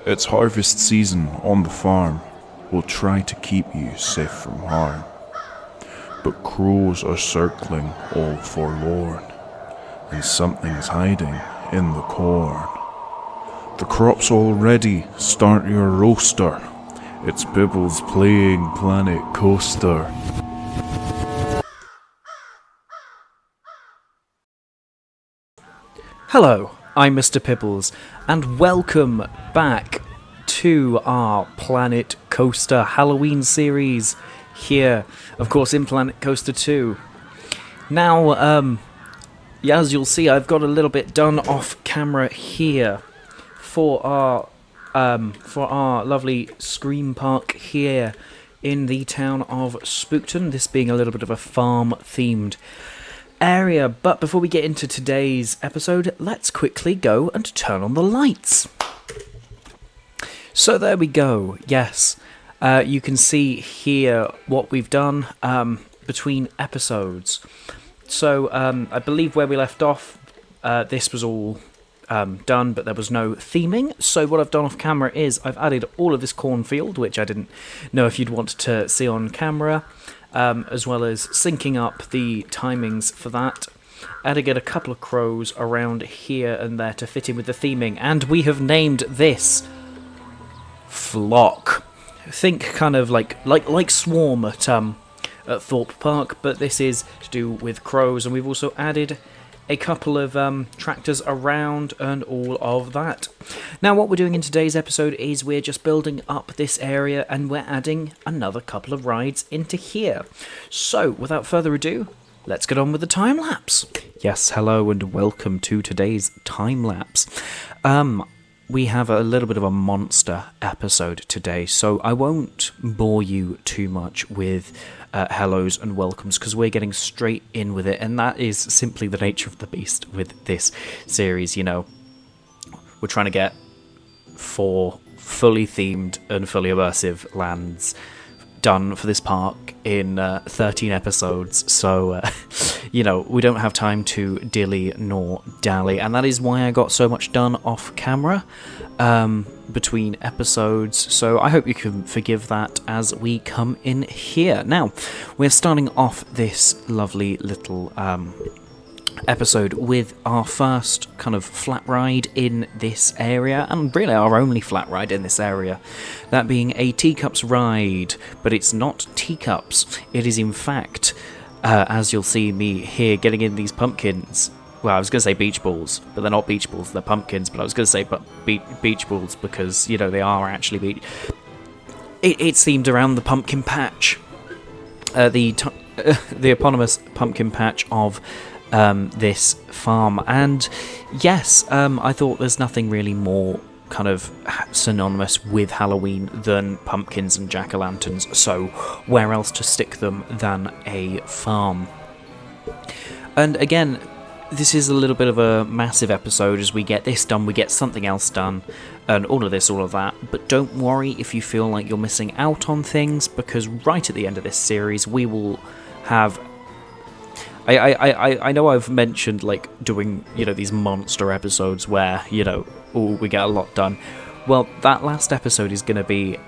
It's harvest season on the farm. We'll try to keep you safe from harm. But crows are circling all forlorn, and something's hiding in the corn. The crop's all ready, start your roaster. It's Bibbles playing Planet Coaster. Hello, I'm Mr. Pibbles, and welcome back to our Planet Coaster Halloween series here, of course, in Planet Coaster 2. Now, as you'll see, I've got a little bit done off camera here for our lovely Scream Park here in the town of Spookton, this being a little bit of a farm-themed area. But before we get into today's episode, let's quickly go and turn on the lights. So there we go. Yes, you can see here what we've done between episodes. So I believe where we left off, this was all done, but there was no theming. So what I've done off camera is I've added all of this cornfield, which I didn't know if you'd want to see on camera, as well as syncing up the timings for that. Adding in a couple of crows around here and there to fit in with the theming, and we have named this Flock. Think kind of like Swarm at Thorpe Park, but this is to do with crows, and we've also added a couple of tractors around and all of that. Now what we're doing in today's episode is we're just building up this area, and we're adding another couple of rides into here. So without further ado, let's get on with the time-lapse. Yes, hello and welcome to today's time-lapse. We have a little bit of a monster episode today, so I won't bore you too much with hellos and welcomes, because we're getting straight in with it, and that is simply the nature of the beast with this series. You know, we're trying to get 4 fully themed and fully immersive lands done for this park in 13 episodes, so you know, we don't have time to dilly nor dally, and that is why I got so much done off camera between episodes, so I hope you can forgive that as we come in here. Now, we're starting off this lovely little episode with our first kind of flat ride in this area, and really our only flat ride in this area, that being a teacups ride. But it's not teacups, it is in fact, as you'll see me here getting in these pumpkins. Well, I was going to say beach balls, but they're not beach balls, they're pumpkins, but I was going to say beach balls because, you know, they are actually beach. It's themed around the pumpkin patch, the eponymous pumpkin patch of this farm, and yes, I thought there's nothing really more kind of synonymous with Halloween than pumpkins and jack-o'-lanterns, so where else to stick them than a farm? And again, this is a little bit of a massive episode. As we get this done, we get something else done, and all of this, all of that. But don't worry if you feel like you're missing out on things, because right at the end of this series, we will have... I know I've mentioned, like, doing, you know, these monster episodes where, you know, we get a lot done. Well, that last episode is going to be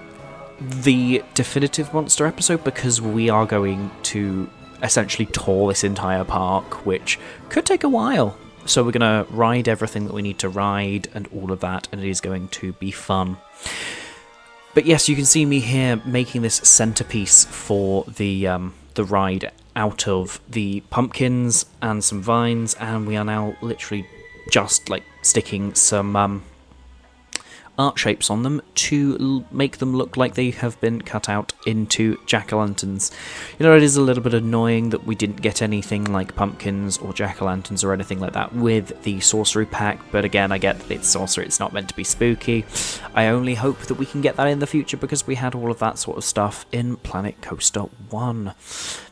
the definitive monster episode, because we are going to essentially tour this entire park, which could take a while. So we're going to ride everything that we need to ride and all of that, and it is going to be fun. But yes, you can see me here making this centerpiece for the ride out of the pumpkins and some vines, and we are now literally just like sticking some art shapes on them to make them look like they have been cut out into jack-o'-lanterns. You know, it is a little bit annoying that we didn't get anything like pumpkins or jack-o'-lanterns or anything like that with the sorcery pack, but again, I get that it's sorcery, it's not meant to be spooky. I only hope that we can get that in the future, because we had all of that sort of stuff in Planet Coaster 1.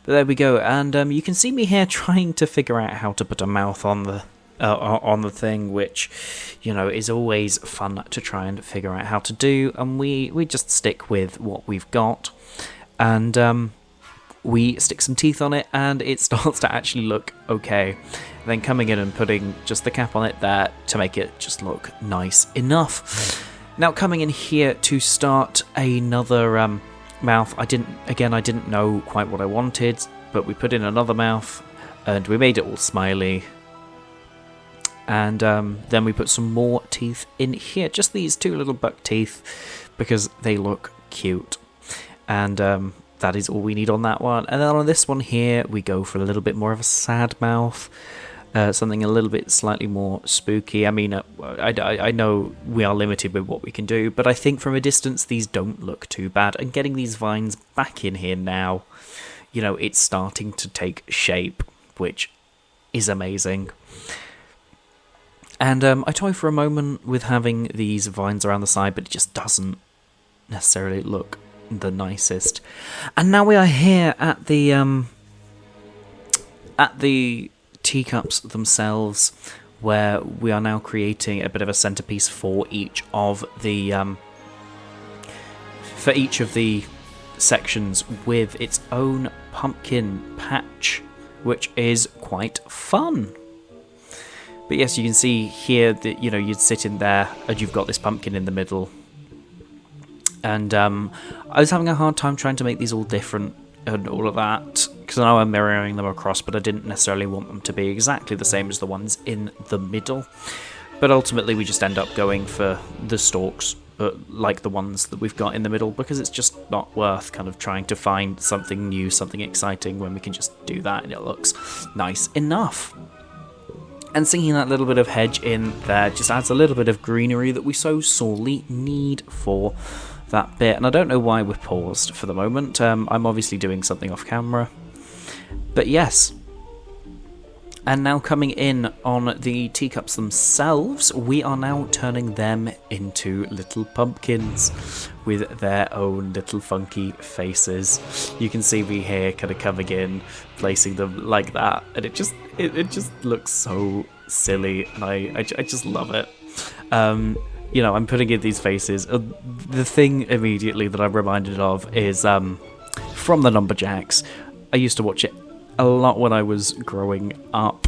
But there we go, and you can see me here trying to figure out how to put a mouth on the thing, which, you know, is always fun to try and figure out how to do, and we just stick with what we've got, and we stick some teeth on it, and it starts to actually look okay. And then coming in and putting just the cap on it there to make it just look nice enough. Now coming in here to start another mouth. I didn't know quite what I wanted, but we put in another mouth and we made it all smiley. And then we put some more teeth in here, just these 2 little buck teeth, because they look cute. And that is all we need on that one. And then on this one here, we go for a little bit more of a sad mouth. Something a little bit slightly more spooky. I mean, I know we are limited with what we can do, but I think from a distance these don't look too bad. And getting these vines back in here now, it's starting to take shape, which is amazing. And I toy for a moment with having these vines around the side, but it just doesn't necessarily look the nicest. And now we are here at the teacups themselves, where we are now creating a bit of a centerpiece for each of the sections with its own pumpkin patch, which is quite fun. But yes, you can see here that you'd sit in there and you've got this pumpkin in the middle. And I was having a hard time trying to make these all different and all of that, because I know I'm mirroring them across, but I didn't necessarily want them to be exactly the same as the ones in the middle. But ultimately we just end up going for the stalks, like the ones that we've got in the middle, because it's just not worth kind of trying to find something new, something exciting, when we can just do that and it looks nice enough. And sinking that little bit of hedge in there just adds a little bit of greenery that we so sorely need for that bit. And I don't know why we're paused for the moment. I'm obviously doing something off camera. But yes. And now coming in on the teacups themselves, we are now turning them into little pumpkins with their own little funky faces. You can see me here kind of coming in, placing them like that, and it just looks so silly, and I just love it. I'm putting in these faces. The thing immediately that I'm reminded of is from the Numberjacks. I used to watch it a lot when I was growing up,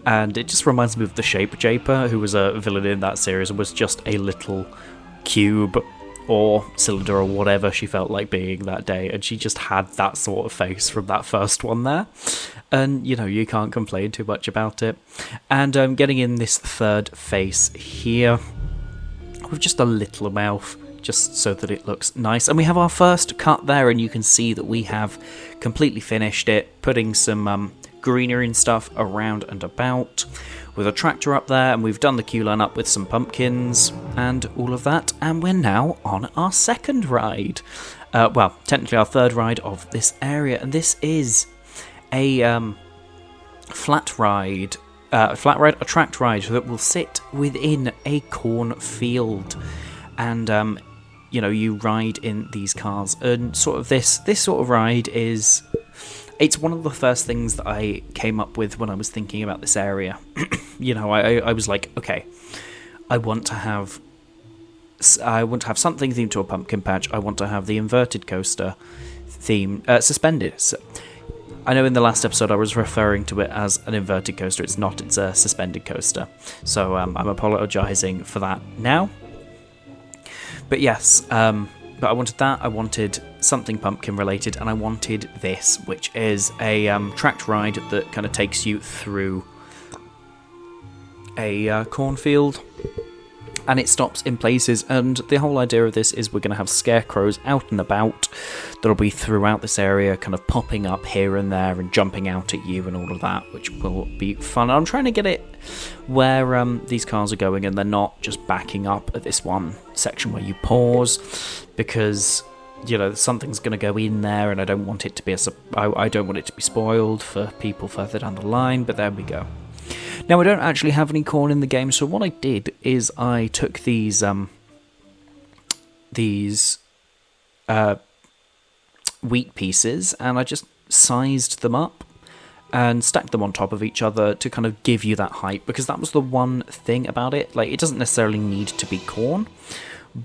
and it just reminds me of the Shape Japer, who was a villain in that series and was just a little cube or cylinder or whatever she felt like being that day, and she just had that sort of face from that first one there, and you can't complain too much about it. And getting in this third face here with just a little mouth, just so that it looks nice. And we have our first cut there, and you can see that we have completely finished it, putting some greenery and stuff around and about, with a tractor up there, and we've done the queue line up with some pumpkins and all of that, and we're now on our second ride. Well, technically our third ride of this area, and this is a tracked ride that will sit within a cornfield. And you ride in these cars, and sort of this sort of ride it's one of the first things that I came up with when I was thinking about this area. I was like, okay, I want to have something themed to a pumpkin patch. I want to have the inverted coaster theme suspended. So, I know in the last episode I was referring to it as an inverted coaster. It's not, it's a suspended coaster. So I'm apologising for that now. But yes, but I wanted that, I wanted something pumpkin related, and I wanted this, which is a tracked ride that kind of takes you through a cornfield, and it stops in places, and the whole idea of this is we're going to have scarecrows out and about that'll be throughout this area, kind of popping up here and there and jumping out at you and all of that, which will be fun. I'm trying to get it where these cars are going and they're not just backing up at this one section where you pause, because something's going to go in there, and I don't want it to be I don't want it to be spoiled for people further down the line. But there we go. Now, I don't actually have any corn in the game, so what I did is I took these wheat pieces, and I just sized them up and stacked them on top of each other to kind of give you that height, because that was the one thing about it. Like, it doesn't necessarily need to be corn,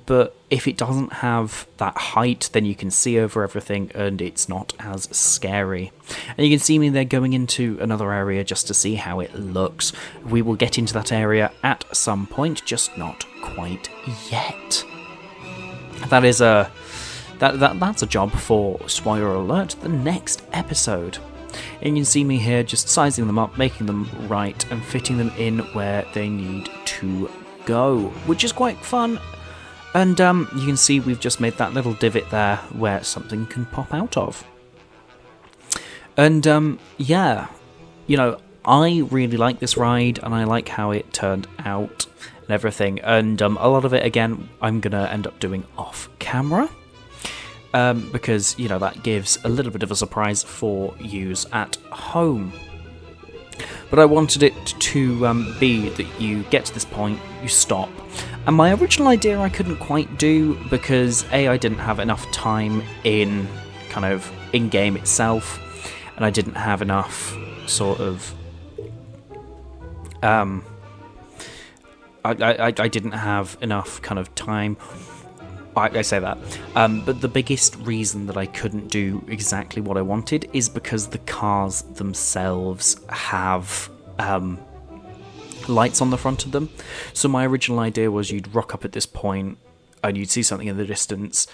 but if it doesn't have that height, then you can see over everything and it's not as scary. And you can see me there going into another area just to see how it looks. We will get into that area at some point, just not quite yet. that is that's a job for, spoiler alert, the next episode. And you can see me here just sizing them up, making them right, and fitting them in where they need to go, which is quite fun. And you can see we've just made that little divot there where something can pop out of. And yeah, I really like this ride, and I like how it turned out and everything. And a lot of it, again, I'm going to end up doing off camera. Because, that gives a little bit of a surprise for use at home. But I wanted it to be that you get to this point, you stop. And my original idea I couldn't quite do because I didn't have enough time in game itself, and I didn't have enough sort of I didn't have enough kind of time. I say that, but the biggest reason that I couldn't do exactly what I wanted is because the cars themselves have lights on the front of them. So my original idea was you'd rock up at this point and you'd see something in the distance,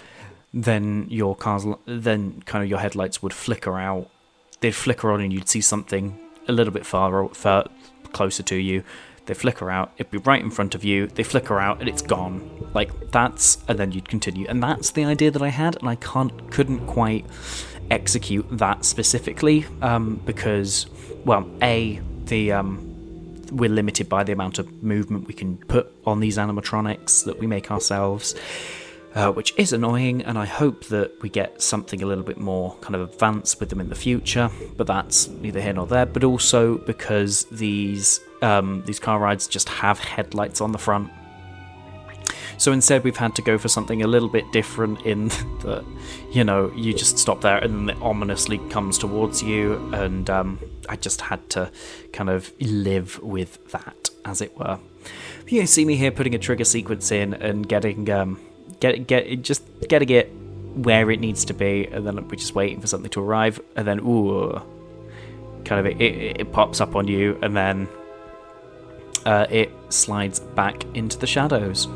then your headlights would flicker out. They'd flicker on and you'd see something a little bit far closer to you. They flicker out, it'd be right in front of you, they flicker out, and it's gone. And then you'd continue. And that's the idea that I had, and I couldn't quite execute that specifically, because, we're limited by the amount of movement we can put on these animatronics that we make ourselves, which is annoying, and I hope that we get something a little bit more kind of advanced with them in the future, but that's neither here nor there. But also because these car rides just have headlights on the front. So instead we've had to go for something a little bit different in that, you just stop there and then it ominously comes towards you, and I just had to kind of live with that, as it were. You can see me here putting a trigger sequence in and getting it where it needs to be, and then we're just waiting for something to arrive, and then it pops up on you, and then it slides back into the shadows.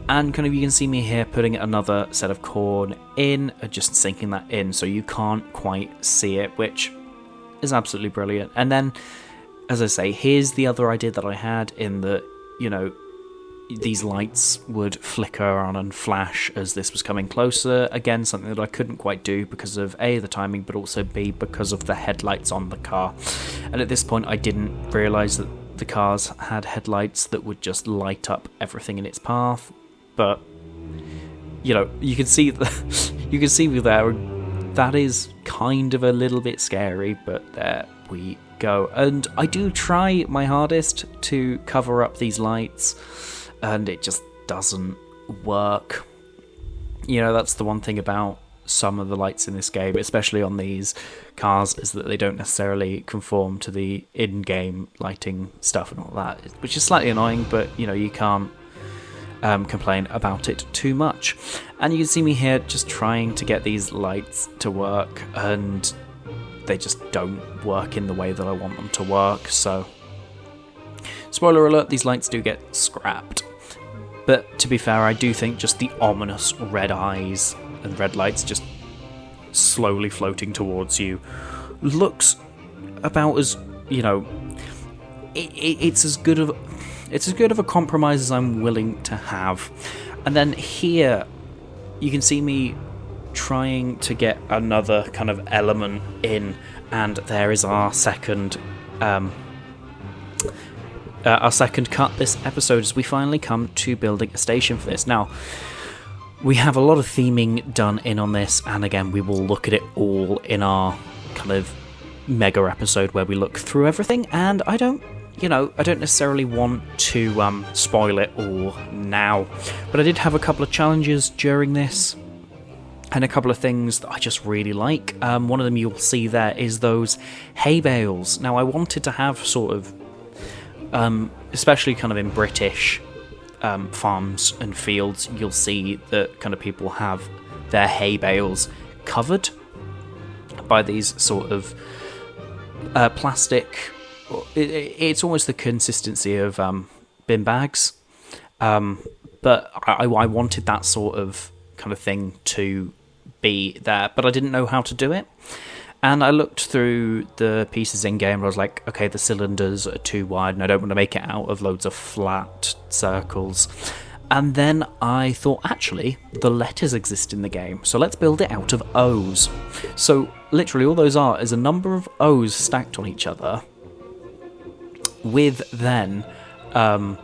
And you can see me here putting another set of corn in, just sinking that in so you can't quite see it, which is absolutely brilliant. And then, as I say, here's the other idea that I had, in that, these lights would flicker on and flash as this was coming closer. Again, something that I couldn't quite do because of A, the timing, but also B, because of the headlights on the car. And at this point I didn't realise that the cars had headlights that would just light up everything in its path. But, you can see me there. That is kind of a little bit scary, but there we go. And I do try my hardest to cover up these lights, and it just doesn't work. That's the one thing about some of the lights in this game, especially on these cars, is that they don't necessarily conform to the in-game lighting stuff and all that, which is slightly annoying, but you can't complain about it too much. And you can see me here just trying to get these lights to work, and they just don't work in the way that I want them to work. So, spoiler alert, these lights do get scrapped. But to be fair, I do think just the ominous red eyes and red lights just slowly floating towards you looks about as, it's as good of a compromise as I'm willing to have. And then here you can see me trying to get another kind of element in, and there is our second cut this episode, as we finally come to building a station for this. Now, we have a lot of theming done in on this, and again, we will look at it all in our kind of mega episode where we look through everything, and I don't necessarily want to spoil it all now, but I did have a couple of challenges during this, and a couple of things that I just really like. One of them you'll see there is those hay bales. Now, I wanted to have sort of, especially kind of in British farms and fields, you'll see that kind of people have their hay bales covered by these sort of plastic. It's almost the consistency of bin bags, but I wanted that sort of kind of thing to be there, but I didn't know how to do it. And I looked through the pieces in game and I was like, okay, the cylinders are too wide and I don't want to make it out of loads of flat circles. And then I thought, actually, the letters exist in the game, so let's build it out of O's. So literally all those are is a number of O's stacked on each other with then a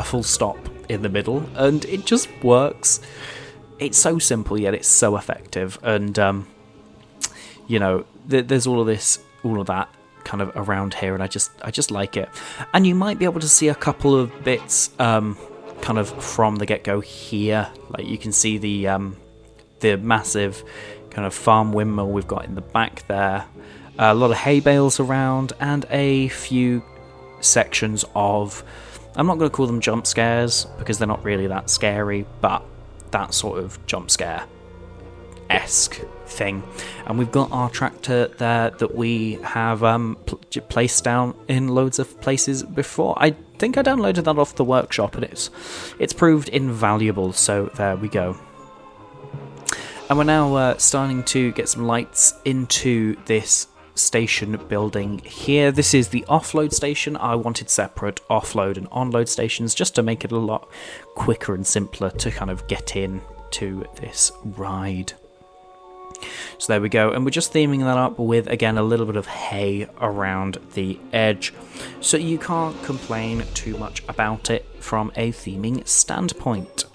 full stop in the middle, and it just works. It's so simple, yet it's so effective, and there's all of that kind of around here, and I just like it. And you might be able to see a couple of bits kind of from the get-go here. Like you can see the massive kind of farm windmill we've got in the back there, a lot of hay bales around, and a few sections of, I'm not going to call them jump scares because they're not really that scary, but that sort of jump scare-esque thing. And we've got our tractor there that we have placed down in loads of places before. I think I downloaded that off the workshop and it's proved invaluable, so there we go. And we're now starting to get some lights into this station building here. This is the offload station. I wanted separate offload and onload stations just to make it a lot quicker and simpler to kind of get in to this ride. So there we go, and we're just theming that up with, again, a little bit of hay around the edge, so you can't complain too much about it from a theming standpoint.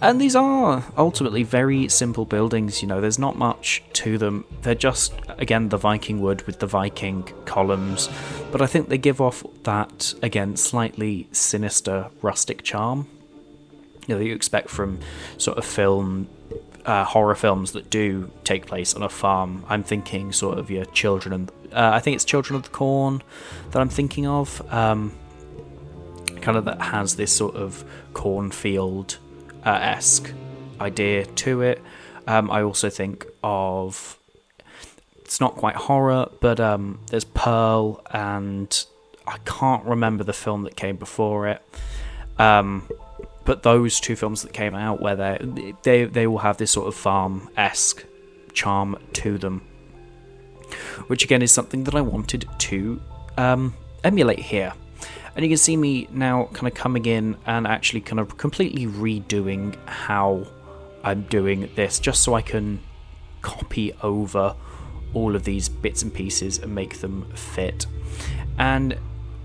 And these are ultimately very simple buildings, there's not much to them. They're just, again, the Viking wood with the Viking columns, but I think they give off that, again, slightly sinister rustic charm that you expect from sort of horror films that do take place on a farm. I'm thinking sort of your Children, and I think it's Children of the Corn that I'm thinking of, kind of that has this sort of cornfield esque idea to it. I also think of, it's not quite horror, but there's Pearl, and I can't remember the film that came before it, but those two films that came out where they all have this sort of farm-esque charm to them, which again is something that I wanted to emulate here. And you can see me now kind of coming in and actually kind of completely redoing how I'm doing this, just so I can copy over all of these bits and pieces and make them fit. And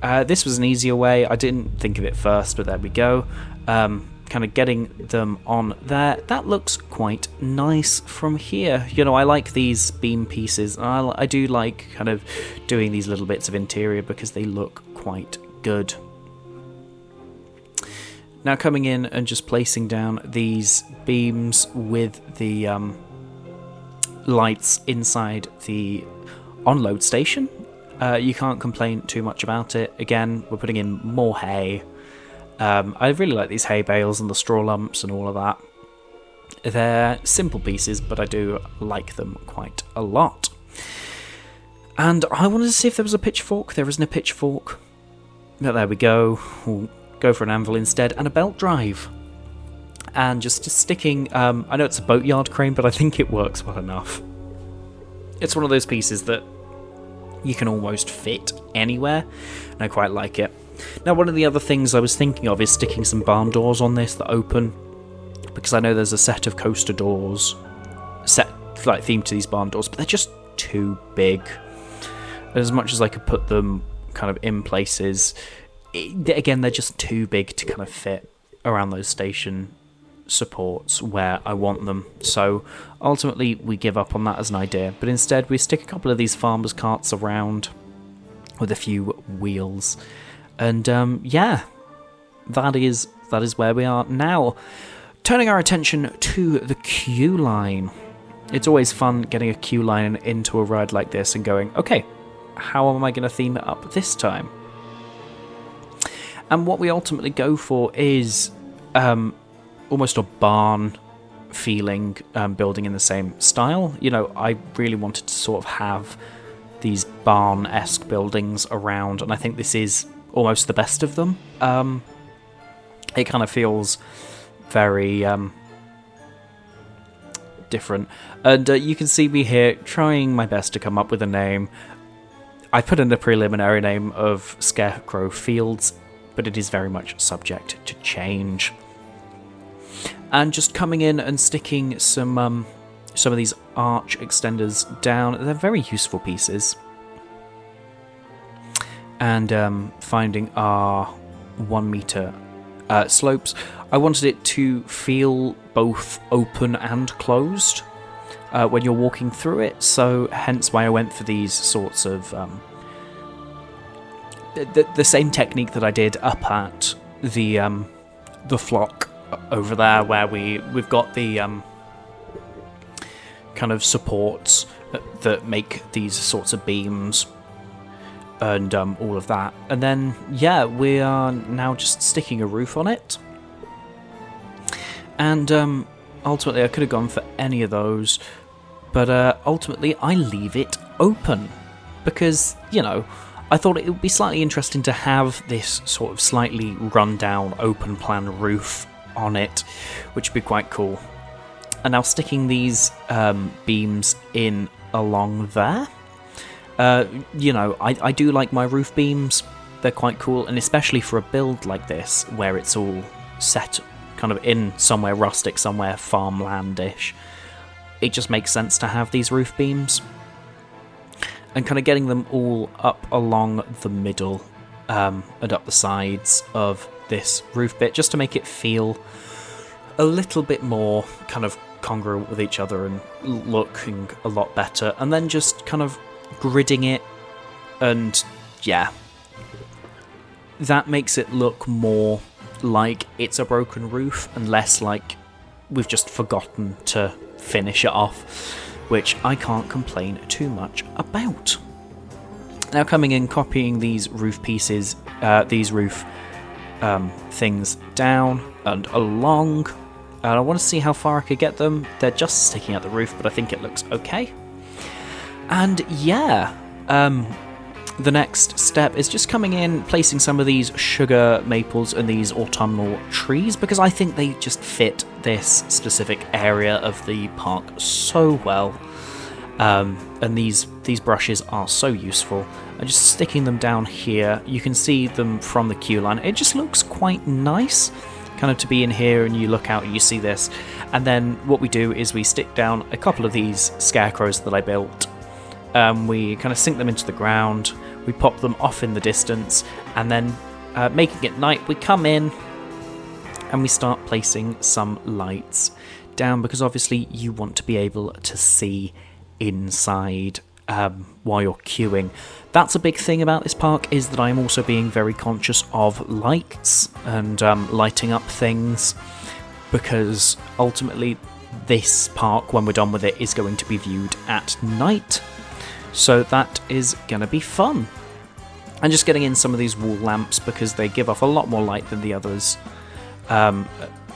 this was an easier way. I didn't think of it first, but there we go. Kind of getting them on there. That looks quite nice from here. I like these beam pieces. I do like kind of doing these little bits of interior because they look quite good. Now coming in and just placing down these beams with the lights inside the onload station. You can't complain too much about it. Again, we're putting in more hay. I really like these hay bales and the straw lumps and all of that. They're simple pieces, but I do like them quite a lot. And I wanted to see if there was a pitchfork. There isn't a pitchfork. But there we go. We'll go for an anvil instead, and a belt drive. And just sticking, I know it's a boatyard crane, but I think it works well enough. It's one of those pieces that you can almost fit anywhere, and I quite like it. Now, one of the other things I was thinking of is sticking some barn doors on this that open, because I know there's a set of coaster doors themed to these barn doors, but they're just too big. As much as I could put them kind of in places, again, they're just too big to kind of fit around those station supports where I want them. So ultimately we give up on that as an idea, but instead we stick a couple of these farmers' carts around with a few wheels, and that is where we are now. Turning our attention to the queue line. It's always fun getting a queue line into a ride like this and going, okay, how am I going to theme it up this time? And what we ultimately go for is almost a barn feeling, building in the same style. I really wanted to sort of have these barn-esque buildings around, and I think this is almost the best of them. It kind of feels very different. And you can see me here trying my best to come up with a name. I put in the preliminary name of Scarecrow Fields, but it is very much subject to change. And just coming in and sticking some of these arch extenders down. They're very useful pieces. And finding our 1 meter slopes. I wanted it to feel both open and closed when you're walking through it, so hence why I went for these sorts of the same technique that I did up at the flock over there, where we've got the kind of supports that make these sorts of beams and all of that. And then, yeah, we are now just sticking a roof on it. And ultimately, I could have gone for any of those, but ultimately, I leave it open because, you know, I thought it would be slightly interesting to have this sort of slightly run-down, open-plan roof on it, which would be quite cool. And now sticking these beams in along there. You know, I do like my roof beams. They're quite cool, and especially for a build like this, where it's all set kind of in somewhere rustic, somewhere farmlandish. It just makes sense to have these roof beams. And kind of getting them all up along the middle and up the sides of this roof bit, just to make it feel a little bit more kind of congruent with each other and looking a lot better. And then just kind of gridding it, and yeah, that makes it look more like it's a broken roof and less like we've just forgotten to finish it off, which I can't complain too much about. Now coming in, copying these roof pieces, these roof things down and along, and I want to see how far I could get them. They're just sticking out the roof, but I think it looks okay. And yeah, the next step is just coming in, placing some of these sugar maples and these autumnal trees, because I think they just fit this specific area of the park so well. And these brushes are so useful. And just sticking them down here, you can see them from the queue line. It just looks quite nice, kind of to be in here and you look out and you see this. And then what we do is we stick down a couple of these scarecrows that I built. We kind of sink them into the ground, we pop them off in the distance, and then making it night, we come in and we start placing some lights down, because obviously you want to be able to see inside while you're queuing. That's a big thing about this park, is that I'm also being very conscious of lights and lighting up things, because ultimately this park, when we're done with it, is going to be viewed at night. So that is going to be fun. And just getting in some of these wall lamps, because they give off a lot more light than the others.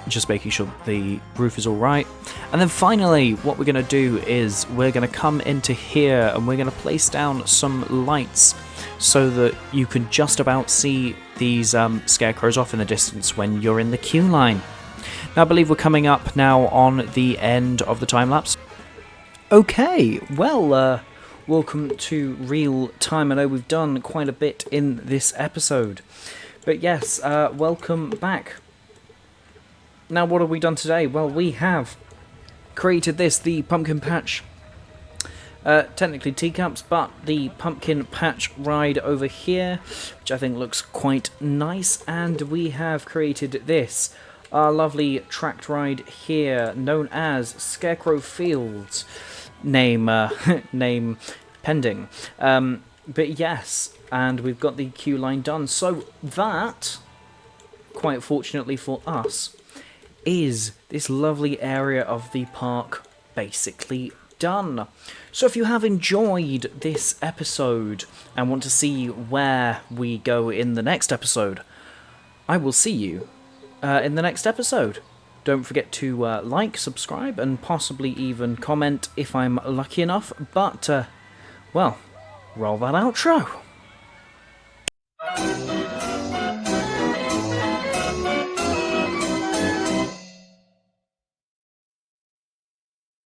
Just making sure the roof is alright. And then finally, what we're going to do is we're going to come into here and we're going to place down some lights so that you can just about see these scarecrows off in the distance when you're in the queue line. Now I believe we're coming up now on the end of the time lapse. Okay, well, welcome to real time. I know we've done quite a bit in this episode, but yes, welcome back. Now, what have we done today? Well, we have created the pumpkin patch. Technically teacups, but the pumpkin patch ride over here, which I think looks quite nice. And we have created this, our lovely tracked ride here, known as Scarecrow Fields. Name pending. But yes, and we've got the queue line done. So that, quite fortunately for us, is this lovely area of the park basically done. So if you have enjoyed this episode and want to see where we go in the next episode, I will see you in the next episode. Don't forget to like, subscribe, and possibly even comment if I'm lucky enough. But, well, roll that outro.